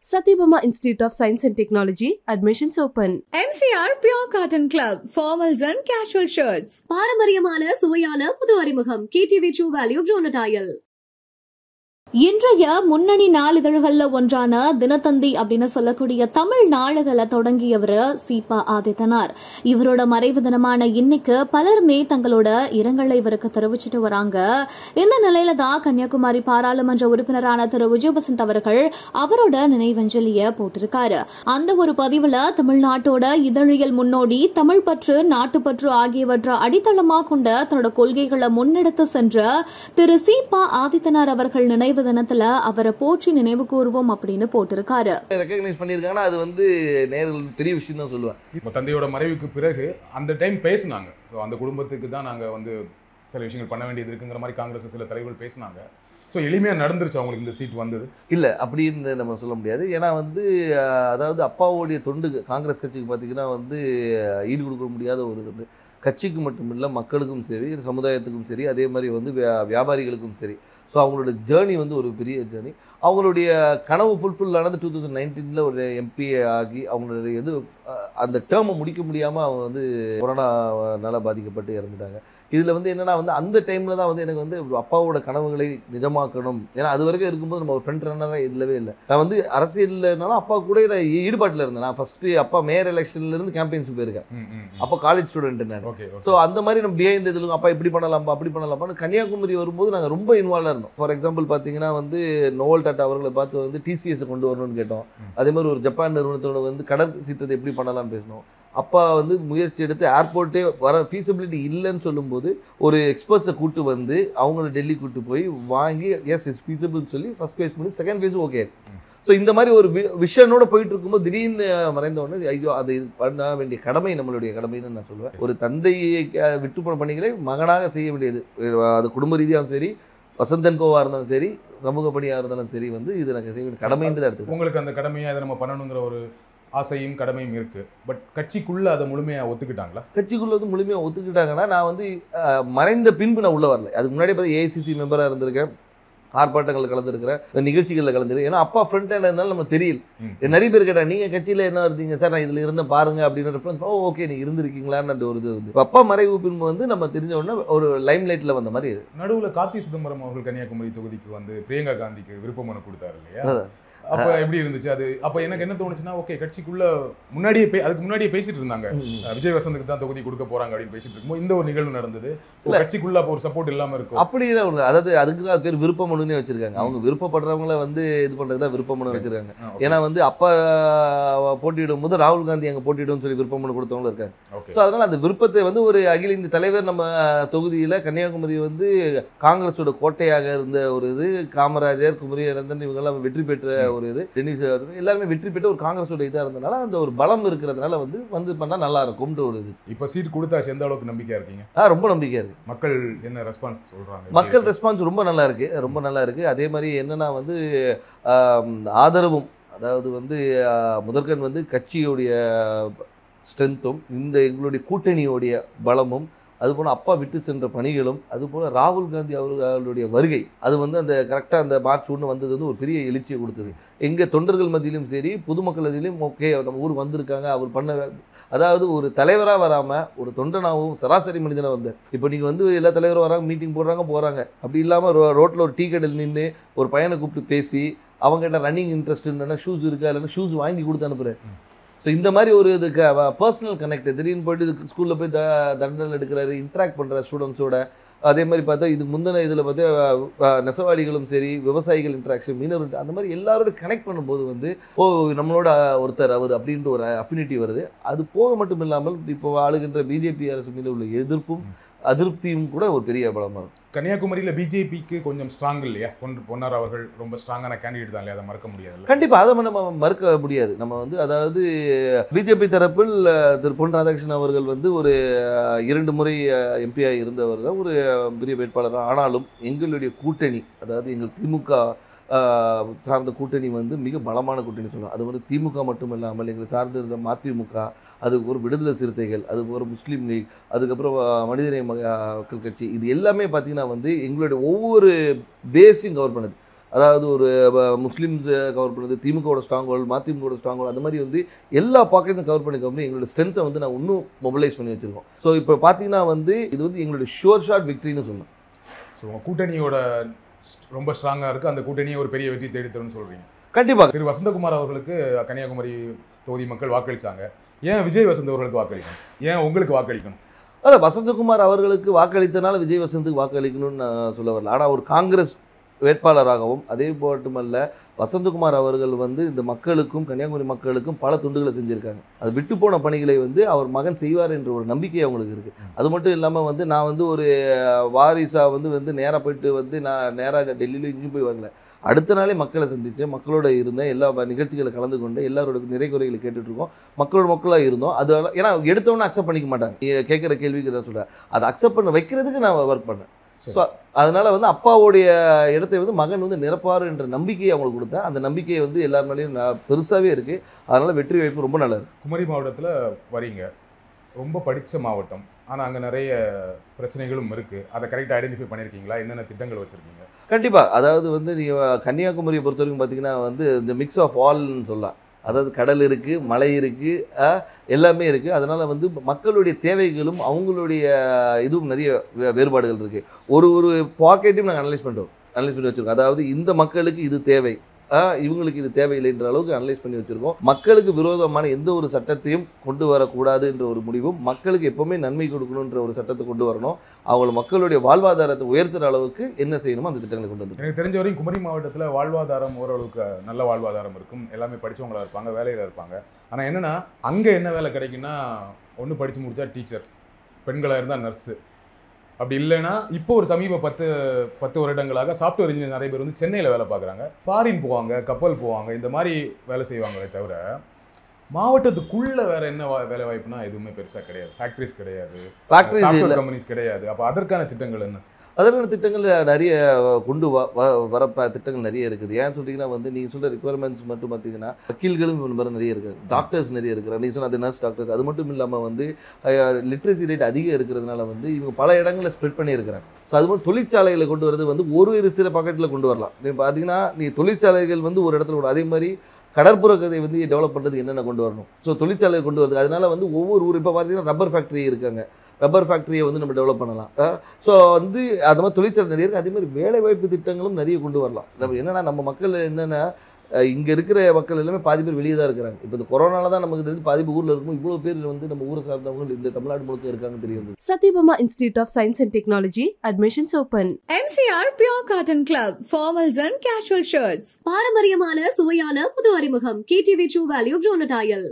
Satyabama Institute of Science and Technology, admissions open. MCR Pure Cotton Club, formals and casual shirts. பாரம்பரியமான சுவையான புது அறிமுகம் KTV True Value Bronadial. இன்றைய முன்னணி நாளிதழ்கள்ல ஒன்றான தினத்தந்தி அப்படின்னு சொல்லக்கூடிய தமிழ் நாளிதழ தொடங்கியவர் சீபா ஆதித்தனார். இவரோட மறைவு தினமான இன்னைக்கு பலருமே தங்களோட இரங்கலை இவருக்கு தெரிவிச்சுட்டு வராங்க. இந்த நிலையில தான் கன்னியாகுமரி பாராளுமன்ற உறுப்பினரான திரு விஜயபசந்த் அவர்கள் அவரோட நினைவஞ்சலிய போட்டிருக்காரு. அந்த ஒரு பதிவுல தமிழ்நாட்டோட இதழியல் முன்னோடி தமிழ் பற்று நாட்டுப்பற்று ஆகியவற்றை அடித்தளமா கொண்ட தன்னோட கொள்கைகளை முன்னெடுத்து சென்ற திரு சீபா ஆதித்தனார் அவர்கள் நினைவு தினத்துல அவரை போற்றி நினைவு கூறுவோம் அப்படின்னு போட்டிருக்காரு. ரெகக்னைஸ் பண்ணியிருக்காங்கன்னா அது வந்து நேரில் பெரிய விஷயம் தான் சொல்லுவேன். இப்போ தந்தையோட மறைவுக்கு பிறகு அந்த டைம் பேசினாங்க. ஸோ அந்த குடும்பத்துக்கு தான் நாங்கள் வந்து சில விஷயங்கள் பண்ண வேண்டியது இருக்குங்கிற மாதிரி காங்கிரஸ் சில தலைவர்கள் பேசினாங்க. ஸோ எளிமையாக நடந்துருச்சு அவங்களுக்கு இந்த சீட் வந்தது? இல்லை, அப்படின்னு நம்ம சொல்ல முடியாது. ஏன்னா வந்து அதாவது அப்பாவுடைய தொண்டு காங்கிரஸ் கட்சிக்கு பார்த்தீங்கன்னா வந்து ஈடு கொடுக்க முடியாத ஒரு இது. கட்சிக்கு மட்டும் இல்லை, மக்களுக்கும் சரி, சமுதாயத்துக்கும் சரி, அதே மாதிரி வந்து வியாபாரிகளுக்கும் சரி. ஸோ அவங்களோட ஜேர்னி வந்து ஒரு பெரிய ஜேர்னி. அவங்களுடைய கனவு ஃபுல்ஃபில் ஆனது 2019 ஒரு எம்பி ஆகி அவங்களுடைய அந்த டேர்மை முடிக்க முடியாமல் அவங்க வந்து கொரோனாவால் பாதிக்கப்பட்டு இறந்துட்டாங்க. இதில் வந்து என்னென்னா வந்து அந்த டைமில் தான் வந்து எனக்கு வந்து அப்பாவோட கனவுகளை நிஜமாக்கணும். ஏன்னா அது வரைக்கும் இருக்கும்போது நம்ம ஒரு ஃப்ரண்ட் ரன்னராக இல்லவே இல்லை. நான் வந்து அரசியல்னாலும் அப்பா கூட நான் ஈடுபாட்டில் இருந்தேன். நான் ஃபஸ்ட்டு அப்பா மேயர் எலெக்ஷன்லேருந்து கேம்பெயின்ஸ் போயிருக்கேன். அப்போ காலேஜ் ஸ்டூடெண்ட் நான். ஸோ அந்த மாதிரி நம்ம பிஹைண்ட் இதில் அப்பா இப்படி பண்ணலாம்பா அப்படி பண்ணலாம்னு கன்னியாகுமரி வரும்போது நாங்கள் ரொம்ப இன்வால்வாக இருந்தோம். ஃபார் எக்ஸாம்பிள் பார்த்தீங்கன்னா வந்து நோவல் டாட்டா அவர்களை பார்த்து வந்து டிசிஎஸ் கொண்டு வரணும்னு கேட்டோம். அதே மாதிரி ஒரு ஜப்பான் நிறுவனத்தோட வந்து கடல் சீற்றத்தை எப்படி பண்ணலாம்னு பேசினோம். அப்பா வந்து முயற்சி எடுத்து ஏர்போர்ட்டே வர ஃபீஸிபிலிட்டி இல்லைன்னு சொல்லும்போது ஒரு எக்ஸ்பர்ட்ஸை கூட்டு வந்து அவங்கள டெல்லி கூட்டு போய் வாங்கி எஸ் இஸ் ஃபீஸிபிள்னு சொல்லி ஃபஸ்ட் ஃபேஸ் பண்ணி செகண்ட் ஃபேஸும் ஓகே. ஸோ இந்த மாதிரி ஒரு விஷனோட போயிட்டு இருக்கும்போது திடீர்னு மறைந்த உடனே ஐயோ அது பண்ண வேண்டிய கடமை நம்மளுடைய கடமைன்னு நான் சொல்லுவேன். ஒரு தந்தையை விட்டு பணிகளை மகனாக செய்ய வேண்டியது. அது குடும்ப ரீதியாகவும் சரி, வசந்தன் கோவாக இருந்தாலும் சரி, சமூக பணியாக இருந்தாலும் சரி, வந்து இது எனக்கு செய்ய வேண்டிய கடமைன்னு தான் எடுத்துக்கோங்க. உங்களுக்கு அந்த கடமையை அதை நம்ம பண்ணணுங்கிற ஒரு ஆசையும் கடமையும் இருக்குது. பட் கட்சிக்குள்ளே அதை முழுமையாக ஒத்துக்கிட்டாங்களா? கட்சிக்குள்ளே வந்து முழுமையாக ஒத்துக்கிட்டாங்கன்னா நான் வந்து மறைந்த பின்பு நான் உள்ளே வரல. அதுக்கு முன்னாடி பார்த்து ஏஐசிசி மெம்பராக இருந்திருக்கேன், ஆர்ப்பாட்டங்களில் கலந்துருக்கிறேன், நிகழ்ச்சிகளில் கலந்துருக்கேன். ஏன்னா அப்பா ஃப்ரண்ட் ஹேண்ட் இருந்தாலும் நம்ம தெரியல. நிறைய பேர் கேட்டால் நீங்கள் கட்சியில் என்ன இருந்தீங்க சார், நான் இதில் இருந்த பாருங்க அப்படின்னு ரெஃபரன்ஸ். ஓகே நீ இருந்திருக்கீங்களான்னு ஒரு இது வந்து அப்பா மறைவு பின்பு வந்து நம்ம தெரிஞ்ச உடனே ஒரு லைம் லைட்டில் வந்த மாதிரி. நடுவில் கார்த்தி சிதம்பரம் அவர்கள் கன்னியாகுமரி தொகுதிக்கு வந்து பிரியங்கா காந்திக்கு விருப்ப மனு கொடுத்தாரு இல்லையா? அப்போ எப்படி இருந்துச்சு அது? அப்போ எனக்கு என்ன தோணுச்சுன்னா, ஓகே கட்சிக்குள்ள முன்னாடியே அதுக்கு முன்னாடியே பேசிட்டு இருந்தாங்க விஜய் வசந்துக்கு தான் தொகுதி கொடுக்க போறாங்க அப்படின்னு பேசிட்டு இருக்கும்போது இந்த ஒரு நிகழ்வு நடந்தது. கட்சிக்குள்ள அப்போ ஒரு சப்போர்ட் இல்லாம இருக்கும் அப்படி. அதாவது அதுக்கு தான் பேர் விருப்ப மனுன்னே வச்சிருக்காங்க. அவங்க விருப்பப்படுறவங்கள வந்து இது பண்றதுதான் விருப்ப மனு வச்சிருக்காங்க. ஏன்னா வந்து அப்பா போட்டியிடும் போது ராகுல் காந்தி அங்கே போட்டியிடும் சொல்லி விருப்ப மனு கொடுத்தவங்களும் இருக்காங்க. ஸோ அதனால அந்த விருப்பத்தை வந்து ஒரு அகில இந்திய தலைவர் நம்ம தொகுதியில் கன்னியாகுமரி வந்து காங்கிரஸோட கோட்டையாக இருந்த ஒரு இது, காமராஜர், குமரி அனந்தன் இவங்கெல்லாம் வெற்றி பெற்ற ஒரு இது, டென்னிஸ் எல்லாருமே வெற்றி பெற்ற ஒரு காங்கிரஸோட இதாக இருந்தனால அந்த ஒரு பலம் இருக்கிறதுனால வந்து பண்ணால் நல்லா இருக்கும்ன்ற ஒரு இது. இப்போ சீட் கொடுத்தாச்சு, எந்த அளவுக்கு நம்பிக்கையா இருக்கீங்க? ரொம்ப நம்பிக்கையா இருக்கு. மக்கள் என்ன ரெஸ்பான்ஸ் சொல்றாங்க? மக்கள் ரெஸ்பான்ஸ் ரொம்ப நல்லா இருக்கு, ரொம்ப நல்லா இருக்கு. அதே மாதிரி என்னன்னா வந்து ஆதரவும், அதாவது வந்து முதற்கண் வந்து கட்சியுடைய ஸ்ட்ரென்த்தும் இந்த எங்களுடைய கூட்டணியோடைய பலமும், அதுபோல் அப்பா விட்டு சென்ற பணிகளும், அதுபோல் ராகுல் காந்தி அவர்களுடைய வருகை, அது வந்து அந்த கரெக்டாக அந்த மார்ச் 1 வந்தது வந்து ஒரு பெரிய எழுச்சியை கொடுத்தது. எங்கள் தொண்டர்கள் மத்தியிலும் சரி, பொதுமக்கள் மத்தியிலும் ஓகே நம்ம ஊர் வந்திருக்காங்க, அவர் பண்ண, அதாவது ஒரு தலைவராக வராமல் ஒரு தொண்டனாகவும் சராசரி மனிதனாக வந்தார். இப்போ நீங்கள் வந்து எல்லா தலைவரும் வராங்க, மீட்டிங் போகிறாங்க. அப்படி இல்லாமல் ரோட்டில் ஒரு டீ கடையில் நின்று ஒரு பையனை கூப்பிட்டு பேசி அவங்ககிட்ட ரன்னிங் இன்ட்ரெஸ்ட் இல்லைன்னா ஷூஸ் இருக்கா, இல்லைன்னா ஷூஸ் வாங்கி கொடுத்து அனுப்புகிறேன். ஸோ இந்த மாதிரி ஒரு இதுக்கு பர்சனல் கனெக்ட், திடீர்னு போய்ட்டு ஸ்கூலில் போய் தண்டல் எடுக்கிறாரு, இன்ட்ராக்ட் பண்ணுற ஸ்டூடெண்ட்ஸோட. அதே மாதிரி பார்த்தா இது முந்தின இதில் பார்த்தா நெசவாளிகளும் சரி, விவசாயிகள் இன்ட்ராக்ஷன், மீனவர், அந்த மாதிரி எல்லாரோட கனெக்ட் பண்ணும்போது வந்து நம்மளோட ஒருத்தர் அவர் அப்படின்ற ஒரு அஃபினிட்டி வருது. அது போக மட்டும் இல்லாமல் இப்போ ஆளுகின்ற பிஜேபி அரசு மீது உள்ள எதிர்ப்பும் அதிருப்தியும் கூட ஒரு பெரிய பலமாக இருக்கும். கன்னியாகுமரியில் பிஜேபிக்கு கொஞ்சம் ஸ்ட்ராங் இல்லையா? பொன்னார் அவர்கள் ரொம்ப ஸ்ட்ராங்கான கேண்டிடேட் தான் இல்லையா? அதை மறக்க முடியாது. கண்டிப்பாக அதை நம்ம மறுக்க முடியாது. நம்ம வந்து அதாவது பிஜேபி தரப்பில் திரு பொன் ராதாகிருஷ்ணன் அவர்கள் வந்து ஒரு 2 முறை எம்பியாக இருந்தவர் தான், ஒரு பெரிய வேட்பாளர். ஆனாலும் எங்களுடைய கூட்டணி, அதாவது எங்கள் திமுக சார்ந்த கூட்டணி வந்து மிக பலமான கூட்டணி சொல்லலாம். அது வந்து திமுக மட்டும் இல்லாமல் எங்களை சார்ந்து இருந்த மதிமுக, அதுக்கு ஒரு விடுதலை சிறுத்தைகள், அதுக்கு ஒரு முஸ்லீம் லீக், அதுக்கப்புறம் மனிதநேய மக்கள் கட்சி, இது எல்லாமே பார்த்திங்கன்னா வந்து எங்களுடைய ஒவ்வொரு பேஸையும் கவர் பண்ணுது. அதாவது ஒரு முஸ்லீம்ஸ் கவர் பண்ணுறது, திமுகவோட ஸ்ட்ராங் ஹோல்டு, மதிமுகவோட ஸ்ட்ராங் ஹோல்டு, அது மாதிரி வந்து எல்லா பாக்கெட்டும் கவர் பண்ணி எங்களோட ஸ்ட்ரென்த்தை வந்து நான் இன்னும் மொபிலைஸ் பண்ணி வச்சுருக்கோம். ஸோ இப்போ பார்த்தீங்கன்னா வந்து இது வந்து எங்களோட ஷுவர் ஷாட் விக்ட்ரின்னு சொல்லலாம். ஸோ உங்கள் கூட்டணியோட ரொம்ப ஸ்ட்ராங்காக இருக்குது, அந்த கூட்டணியை ஒரு பெரிய வெற்றி தேடித்தரும்னு சொல்கிறீங்க. கண்டிப்பாக. திரு வசந்தகுமார் அவர்களுக்கு கன்னியாகுமரி தொகுதி மக்கள் வாக்களித்தாங்க. ஏன் விஜய் வசந்த் அவர்களுக்கு வாக்களிக்கணும்? ஏன் உங்களுக்கு வாக்களிக்கணும்? அதான் வசந்தகுமார் அவர்களுக்கு வாக்களித்தனால விஜய் வசந்துக்கு வாக்களிக்கணும்னு நான் சொல்ல வரல. ஆனால் ஒரு காங்கிரஸ் வேட்பாளராகவும் அதே மட்டுமல்ல வசந்தகுமார் அவர்கள் வந்து இந்த மக்களுக்கும் கன்னியாகுமரி மக்களுக்கும் பல துண்டுகளை செஞ்சுருக்காங்க. அது விட்டு போன பணிகளை வந்து அவர் மகன் செய்வார் என்ற ஒரு நம்பிக்கை அவங்களுக்கு இருக்குது. அது மட்டும் இல்லாமல் வந்து நான் வந்து ஒரு வாரிசாக வந்து நேராக போயிட்டு வந்து நான் நேராக டெல்லியில் இங்கேயும் போய் வரல. அடுத்த நாளே மக்களை சந்தித்தேன், மக்களோட இருந்தேன், எல்லா நிகழ்ச்சிகளை கலந்து கொண்டு எல்லாரோட நிறை குறைகளை கேட்டுட்ருக்கோம், மக்களாக இருந்தோம். அது ஏன்னா எடுத்தவொன்னே அக்செப்ட் பண்ணிக்க மாட்டாங்க. கேட்குற கேள்விக்கு தான் சொல்கிறேன், அதை அக்செப்ட் பண்ண வைக்கிறதுக்கு நான் ஒர்க் பண்ணேன். ஸோ அதனால் வந்து அப்பாவோடைய இடத்தை வந்து மகன் வந்து நிரப்பார் என்ற நம்பிக்கையை அவங்களுக்கு கொடுத்தேன். அந்த நம்பிக்கையை வந்து எல்லார் மேலேயும் பெருசாகவே இருக்குது. அதனால் வெற்றி வாய்ப்பு ரொம்ப நல்லது. குமரி மாவட்டத்தில் வரீங்க, ரொம்ப படித்த மாவட்டம், ஆனால் அங்கே நிறைய பிரச்சனைகளும் இருக்குது. அதை கரெக்டாக ஐடென்டிஃபை பண்ணியிருக்கீங்களா? என்னென்ன திட்டங்கள் வச்சுருக்கீங்க? கண்டிப்பாக. அதாவது வந்து நீங்கள் கன்னியாகுமரியை பொறுத்த வரைக்கும் பார்த்தீங்கன்னா வந்து இந்த மிக்ஸ் ஆஃப் ஆல்னு சொல்லலாம். அதாவது கடல் இருக்குது, மலை இருக்குது, எல்லாமே இருக்குது. அதனால் வந்து மக்களுடைய தேவைகளும் அவங்களுடைய இதுவும் நிறைய வேறுபாடுகள் இருக்குது. ஒரு பாக்கெட்டையும் நாங்கள் அனலைஸ் பண்ணி வச்சுருக்கோம். அதாவது இந்த மக்களுக்கு இது தேவை, இவங்களுக்கு இது தேவையில்லைன்ற அளவுக்கு அனலைஸ் பண்ணி வச்சுருக்கோம். மக்களுக்கு விரோதமான எந்த ஒரு சட்டத்தையும் கொண்டு வரக்கூடாது என்ற ஒரு முடிவும், மக்களுக்கு எப்போவுமே நன்மை கொடுக்கணுன்ற ஒரு சட்டத்தை கொண்டு வரணும், அவங்கள மக்களுடைய வாழ்வாதாரத்தை உயர்த்துகிற அளவுக்கு என்ன செய்யணுமோ அந்த திட்டங்களை கொண்டு வந்து. எனக்கு தெரிஞ்ச வரையும் குமரி மாவட்டத்தில் வாழ்வாதாரம் ஓரளவுக்கு நல்ல வாழ்வாதாரம் இருக்கும், எல்லாமே படித்தவங்களாக இருப்பாங்க, வேலையில் இருப்பாங்க. ஆனால் என்னென்னா அங்கே என்ன வேலை கிடைக்குன்னா, ஒன்று படித்து முடித்தா டீச்சர், பெண்களாக இருந்தால் நர்ஸு, அப்படி இல்லைன்னா இப்போ ஒரு சமீப 10 வருடங்களாக சாஃப்ட்வேர் இன்ஜினியர் நிறைய பேர் வந்து சென்னையில் வேலை பார்க்குறாங்க, ஃபாரின் போவாங்க, கப்பல் போவாங்க, இந்த மாதிரி வேலை செய்வாங்களே தவிர மாவட்டத்துக்குள்ளே வேறு என்ன வேலை வாய்ப்புனா எதுவுமே பெருசாக கிடையாது. ஃபேக்ட்ரிஸ் கிடையாது, சாஃப்ட்வேர் கம்பெனிஸ் கிடையாது. அப்போ அதற்கான திட்டங்கள் என்ன? அதற்கான திட்டங்கள் நிறைய கொண்டு வர திட்டங்கள் நிறைய இருக்குது. ஏன்னு சொல்லிங்கன்னா வந்து நீங்கள் சொல்கிற ரிக்குவயர்மெண்ட்ஸ் மட்டும் பார்த்தீங்கன்னா வக்கீல்களும் நிறைய இருக்குது, டாக்டர்ஸ் நிறைய இருக்கிறாங்க. நீங்கள் சொன்ன அது நர்ஸ் டாக்டர்ஸ். அது மட்டும் இல்லாமல் வந்து லிட்ரஸி ரேட் அதிகம் இருக்கிறதுனால வந்து இவங்க பல இடங்களில் ஸ்ப்ரெட் பண்ணியிருக்கிறாங்க. ஸோ அது மாதிரி தொழிற்சாலைகளை கொண்டு வரது வந்து ஒரு சில பாக்கெட்டில் கொண்டு வரலாம். நீங்கள் பார்த்தீங்கன்னா நீங்கள் தொழிற்சாலைகள் வந்து ஒரு இடத்துல அதே மாதிரி கடற்புற கதை வந்து டெவலப் பண்ணுறதுக்கு என்னென்ன கொண்டு வரணும். ஸோ தொழிற்சாலை கொண்டு வருது. அதனால வந்து ஒவ்வொரு ஊர் இப்போ பார்த்தீங்கன்னா ரப்பர் ஃபேக்ட்ரி இருக்காங்க, ரப்பர் ஃபேக்ட்ரியை வந்து நம்ம டெவலப் பண்ணலாம். ஸோ வந்து அது மாதிரி தொழிற்சாலை நிறைய இருக்குது. அதே மாதிரி வேலைவாய்ப்பு திட்டங்களும் நிறைய கொண்டு வரலாம். நம்ம என்னென்னா நம்ம மக்கள் என்னென்னா இங்கே இருக்கிற மக்கள் எல்லாமே பாதி பேர் வெளியே தான் இருக்கிறாங்க. இப்போ இந்த கொரோனால தான் நமக்கு தெரிஞ்சு பாதி பேர் ஊரில் இருக்கும், இவ்வளோ பேர் வந்து நம்ம ஊரை சார்ந்தவங்க இந்த தமிழ்நாடு முழுக்க இருக்காங்க தெரியுது. Satyabama Institute of Science and Technology, admissions open. MCR Pure Cotton Club, formals and casual shirts. பாரம்பரியமான சுவையான புது அறிமுகம் KTV True Value Bronatile.